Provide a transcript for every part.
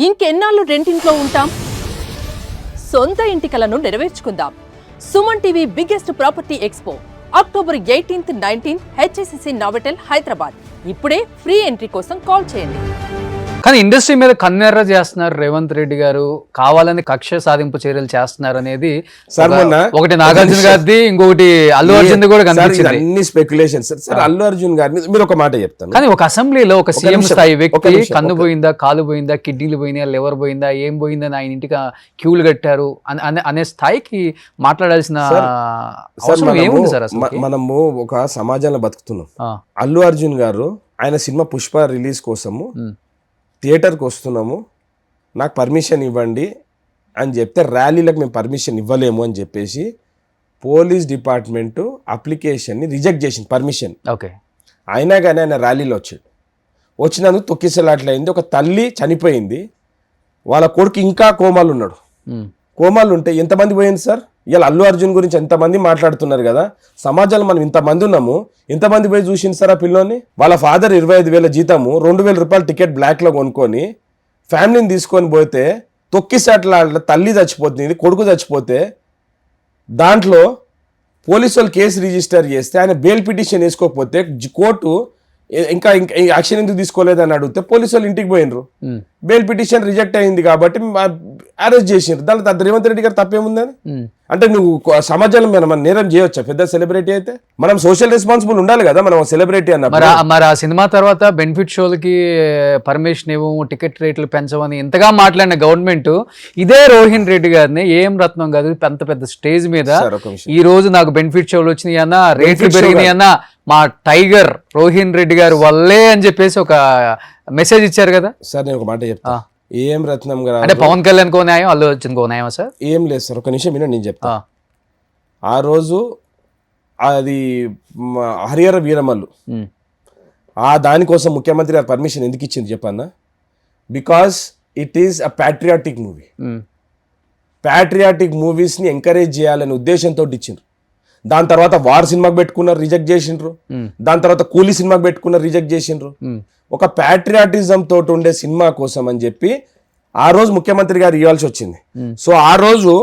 ఇంకెన్నాళ్ళు రెంటింట్లో ఉంటాం? సొంత ఇంటి కలను నెరవేర్చుకుందాం. Suman TV biggest property expo October 18th, 19th HSCC Novotel Hyderabad. ఇప్పుడే ఫ్రీ ఎంట్రీ కోసం కాల్ చేయండి. కానీ ఇండస్ట్రీ మీద కన్నెర్ర చేస్తున్నారు రేవంత్ రెడ్డి గారు, కావాలని కక్ష సాధింపు చర్యలు చేస్తున్నారు అనేది ఒకటి నాగార్జున గారిది, ఇంకొకటి అల్లు అర్జున్ కూడా కనిపించింది. అన్ని స్పెక్యులేషన్స్ సార్. అల్లు అర్జున్ గారి మీద మీరు ఒక మాట చెప్తాను. కానీ ఒక అసెంబ్లీలో ఒక సీఎం స్థాయి వ్యక్తి కన్ను పోయిందా, కాలు పోయిందా, కిడ్నీలు పోయిందా, లివర్ పోయిందా, ఏం పోయిందని ఆయన ఇంటికి క్యూలు కట్టారు అనే స్థాయికి మాట్లాడాల్సిన అవసరం ఏముంది సార్? అసలు మనము ఒక సమాజంలో బతుకుతున్నాం. అల్లు అర్జున్ గారు ఆయన సినిమా పుష్ప రిలీజ్ కోసము థియేటర్కి వస్తున్నాము, నాకు పర్మిషన్ ఇవ్వండి అని చెప్తే ర్యాలీలకు మేము పర్మిషన్ ఇవ్వలేము అని చెప్పేసి పోలీస్ డిపార్ట్మెంటు అప్లికేషన్ని రిజెక్ట్ చేసింది పర్మిషన్. ఓకే. అయినా కానీ ఆయన ర్యాలీలో వచ్చినందుకు తొక్కిసలాట్లయింది. ఒక తల్లి చనిపోయింది, వాళ్ళ కొడుకు ఇంకా కోమాలు ఉన్నాడు. కోమాలు ఉంటే ఎంతమంది పోయింది సార్? ఇలా అల్లు అర్జున్ గురించి ఎంతమంది మాట్లాడుతున్నారు కదా, సమాజంలో మనం ఇంతమంది ఉన్నాము, ఎంతమంది పోయి చూసింది సార్ ఆ పిల్లోని? వాళ్ళ ఫాదర్ 25,000 జీతము, 2,000 రూపాయలు టికెట్ బ్లాక్లో కొనుక్కొని ఫ్యామిలీని తీసుకొని పోతే తొక్కిసట్ల తల్లి చచ్చిపోతుంది, కొడుకు చచ్చిపోతే దాంట్లో పోలీసు వాళ్ళు కేసు రిజిస్టర్ చేస్తే ఆయన బెయిల్ పిటిషన్ వేసుకోకపోతే కోర్టు ఇంకా యాక్షన్ ఎందుకు తీసుకోలేదని అడిగితే పోలీసు వాళ్ళు ఇంటికి పోయినరు, బెయిల్ పిటిషన్ రిజెక్ట్ అయింది కాబట్టి అరెస్ట్ చేసిండ్రు. దాంట్లో రేవంత్ రెడ్డి గారు తప్పేముందని? అంటే నువ్వు సమాజంలో మనం నేరం చేయవచ్చా? పెద్ద సెలబ్రిటీ అయితే మనం సోషల్ రెస్పాన్సిబుల్ ఉండాలి కదా మనం సెలబ్రిటీ అన్నప్పుడు. మరి ఆ సినిమా తర్వాత బెనిఫిట్ షోలకి పర్మిషన్ ఇవ్వము, టికెట్ రేట్లు పెంచమని ఇంతగా మాట్లాడిన గవర్నమెంట్ ఇదే రోహిన్ రెడ్డి గారిని, ఏం రత్నం కాదు, పెద్ద స్టేజ్ మీద ఈ రోజు నాకు బెనిఫిట్ షోలు వచ్చినాయి అన్న, రేట్లు పెరిగినాయి అన్న, మా టైగర్ రోహిన్ రెడ్డి గారు వల్లే అని చెప్పేసి ఒక మెసేజ్ ఇచ్చారు కదా సార్. నేను ఒక మాట చెప్తా. ఏం రత్నం గారు అంటే పవన్ కళ్యాణ్ కో న్యాయం, అల్లు అర్జున్ కో న్యాయం సార్? ఏం లేదు సార్, ఒక నిమిషం వినండి నేను చెప్తా. ఆ రోజు అది హరిహర వీరమల్లు దానికోసం ముఖ్యమంత్రి గారు పర్మిషన్ ఎందుకు ఇచ్చింది చెప్పన్నా? Because it is a patriotic movie. Patriotic మూవీస్ని ఎంకరేజ్ చేయాలనే ఉద్దేశంతో ఇచ్చిండ్రు. దాని తర్వాత వార్ సినిమాకి పెట్టుకున్నారు, రిజెక్ట్ చేసిండ్రు. దాని తర్వాత కూలీ సినిమాకి పెట్టుకున్నారు, రిజెక్ట్ చేసిండ్రు. ఒక ప్యాట్రియాటిజం తోటి ఉండే సినిమా కోసం అని చెప్పి ఆ రోజు ముఖ్యమంత్రి గారు ఇవ్వాల్సి వచ్చింది. సో ఆ రోజు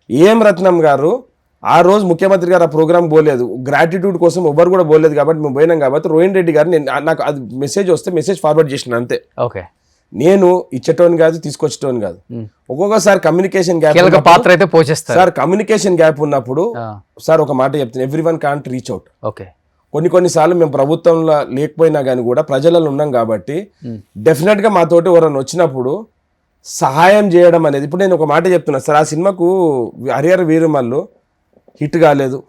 ఏం రత్నం గారు ఆ రోజు ముఖ్యమంత్రి గారు ఆ ప్రోగ్రామ్ పోలేదు, గ్రాటిట్యూడ్ కోసం ఎవరు కూడా పోలేదు కాబట్టి మేము పోయినాం. కాబట్టి రోహిన్ రెడ్డి గారు నాకు అది మెసేజ్ వస్తే మెసేజ్ ఫార్వర్డ్ చేసిన అంతే. ఓకే. నేను ఇచ్చేటోని కాదు, తీసుకొచ్చేటోని కాదు. ఒక్కొక్కసారి కమ్యూనికేషన్ గ్యాప్ పాత్ర అయితే పోషిస్తారు సార్. కమ్యూనికేషన్ గ్యాప్ ఉన్నప్పుడు సార్ ఒక మాట చెప్తాను, everyone can't reach out. Okay. కొన్నిసార్లు మేము ప్రభుత్వంలో లేకపోయినా కానీ కూడా ప్రజలలో ఉన్నాం కాబట్టి డెఫినెట్గా మాతోటి ఎవరైనా వచ్చినప్పుడు సహాయం చేయడం అనేది. ఇప్పుడు నేను ఒక మాట చెప్తున్నా సార్, ఆ సినిమాకు హరిహర వీరమల్లు హిట్ కాలేదు,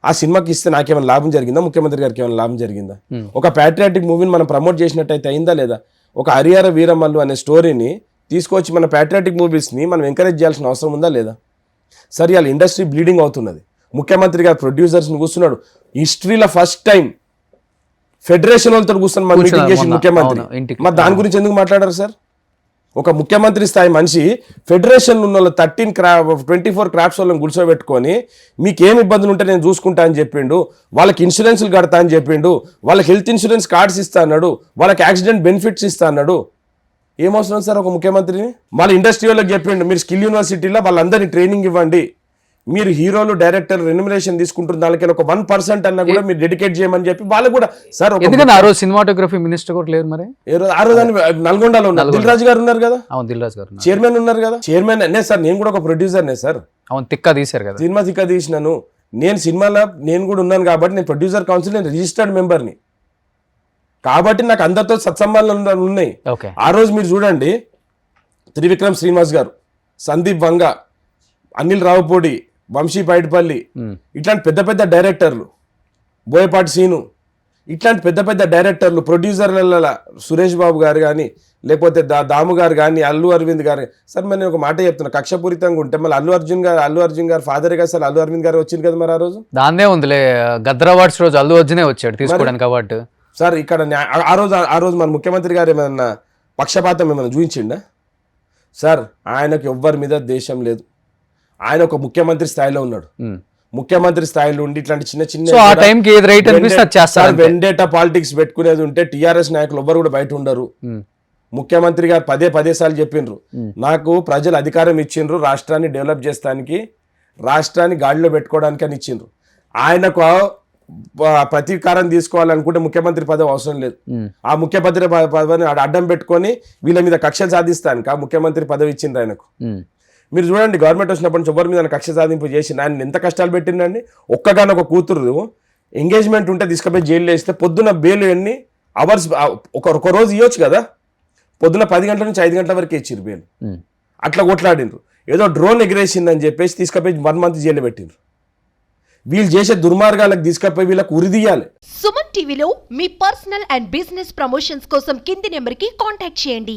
ఆ సినిమాకి ఇస్తే నాకేమైనా లాభం జరిగిందా? ముఖ్యమంత్రి గారికి ఏమైనా లాభం జరిగిందా? ఒక ప్యాట్రియాటిక్ మూవీని మనం ప్రమోట్ చేసినట్టయితే అయిందా లేదా? ఒక హరిహర వీరమల్లు అనే స్టోరీని తీసుకొచ్చి మన ప్యాట్రియాటిక్ మూవీస్ని మనం ఎంకరేజ్ చేయాల్సిన అవసరం ఉందా లేదా? సరే, వాళ్ళ ఇండస్ట్రీ బ్లీడింగ్ అవుతున్నది. ముఖ్యమంత్రి గారు ప్రొడ్యూసర్స్ని కూర్చున్నాడు, హిస్టరీలో ఫస్ట్ టైం ఫెడరేషన్ వాళ్ళతో కూర్చొని మన మీటింగ్ చేసి ముఖ్యమంత్రి. మరి దాని గురించి ఎందుకు మాట్లాడారు సార్? ఒక ముఖ్యమంత్రి స్థాయి మనిషి ఫెడరేషన్ ఉన్న వాళ్ళు 24 క్రాఫ్ట్స్ వాళ్ళని కూర్చోబెట్టుకొని మీకేం ఇబ్బందులు ఉంటే నేను చూసుకుంటా అని చెప్పిండు, వాళ్ళకి ఇన్సూరెన్స్లు కడతా అని చెప్పిండు, వాళ్ళకి హెల్త్ ఇన్సూరెన్స్ కార్డ్స్ ఇస్తా అన్నాడు, వాళ్ళకి యాక్సిడెంట్ బెనిఫిట్స్ ఇస్తా అన్నాడు. ఏమవసరం సార్ ఒక ముఖ్యమంత్రిని? వాళ్ళ ఇండస్ట్రీ వాళ్ళకి చెప్పిండు, మీరు స్కిల్ యూనివర్సిటీలో వాళ్ళందరినీ ట్రైనింగ్ ఇవ్వండి, మీరు హీరోలు డైరెక్టర్ రెన్యుమరేషన్ తీసుకుంటున్న దానికి ఒక 1% అన్నా కూడా మీరు డెడికేట్ చేయమని చెప్పి వాళ్ళకు కూడా సార్. ఎందుకంటే ఆ రోజు సినిమాటోగ్రఫీ మినిస్టర్ కూడా లేరు. మరి ఆ రోజు నల్గొండలో ఉన్నారు, దిల్ రాజు గారు ఉన్నారు కదా, దిల్ రాజు గారు చైర్మన్ ఉన్నారు కదా. చైర్మన్ అనే సార్, నేను కూడా ఒక ప్రొడ్యూసర్నే సార్. అవును, తిక్క తీశారు కదా సినిమా, తిక్క తీసినాను నేను. సినిమాలో నేను కూడా ఉన్నాను కాబట్టి నేను ప్రొడ్యూసర్ కౌన్సిల్, నేను రిజిస్టర్డ్ మెంబర్ని కాబట్టి నాకు అందరితో సత్సంబంధాలు ఉన్నాయి. ఆ రోజు మీరు చూడండి, త్రివిక్రమ్ శ్రీనివాస్ గారు, సందీప్ వంగ, అనిల్ రావుపూడి, వంశీ పైడిపల్లి, ఇట్లాంటి పెద్ద డైరెక్టర్లు, బోయపాటి సీను, ఇట్లాంటి పెద్ద డైరెక్టర్లు, ప్రొడ్యూసర్ల సురేష్ బాబు గారు కానీ లేకపోతే దాము గారు కానీ, అల్లు అరవింద్ గారు. సార్ మరి నేను ఒక మాట చెప్తున్నా, కక్షపూరితంగా ఉంటే మళ్ళీ అల్లు అర్జున్ గారు ఫాదర్ కదా సార్, అల్లు అరవింద్ గారు వచ్చింది కదా మరి ఆ రోజు. దాన్నే ఉందిలే, గద్దర్ అవార్డ్స్ రోజు అల్లు అర్జునే వచ్చాడు తీసుకోవడానికి అవార్డు సార్. ఇక్కడ ఆ రోజు మన ముఖ్యమంత్రి గారు ఏమన్నా పక్షపాతం ఏమైనా చూపించిండా సార్? ఆయనకు ఎవ్వరి మీద దేశం లేదు, ఆయన ఒక ముఖ్యమంత్రి స్థాయిలో ఉన్నాడు. ముఖ్యమంత్రి స్థాయిలో ఉండి ఇట్లాంటి చిన్న వెండేటా పాలిటిక్స్ పెట్టుకునేది ఉంటే టీఆర్ఎస్ నాయకులు ఎవ్వరు కూడా బయట ఉండరు. ముఖ్యమంత్రి గారు పదే సార్లు చెప్పిండ్రు నాకు ప్రజలు అధికారం ఇచ్చిండ్రు రాష్ట్రాన్ని డెవలప్ చేస్తానికి, రాష్ట్రాన్ని గాడిలో పెట్టుకోవడానికి అని ఇచ్చిండ్రు. ఆయనకు ప్రతీకారం తీసుకోవాలనుకుంటే ముఖ్యమంత్రి పదవి అవసరం లేదు. ఆ ముఖ్యమంత్రి పదవిని అడ్డం పెట్టుకొని వీళ్ళ మీద కక్షలు సాధిస్తానికి ఆ ముఖ్యమంత్రి పదవి ఇచ్చిండ్రు ఆయనకు. మీరు చూడండి, గవర్నమెంట్ వచ్చినప్పటి నుంచి ఎవరి మీద కక్ష సాధింపు చేసి ఆయన ఎంత కష్టాలు పెట్టిండండి. ఒక్కగానొక కూతురు ఎంగేజ్మెంట్ ఉంటే తీసుకుపోయి జైల్లో వేస్తే పొద్దున్న బెయిల్ ఎన్ని అవర్స్ ఒక రోజు ఇవ్వచ్చు కదా, పొద్దున్న 10 గంటల నుంచి 5 గంటల వరకే ఇచ్చిర్రు బెయిల్. అట్లా కొట్లాడిండ్రు. ఏదో డ్రోన్ ఎగిరేసిందని చెప్పేసి తీసుకుపోయి 1 మంత్ జైల్లో పెట్టిండ్రు. వీళ్ళు చేసే దుర్మార్గాలకు తీసుకుపోయి వీళ్ళకి ఉరిదీయాలి. సుమన్ టీవీలో మీ పర్సనల్ అండ్ బిజినెస్ ప్రమోషన్స్ కోసం కింది నెంబర్కి కాంటాక్ట్ చేయండి.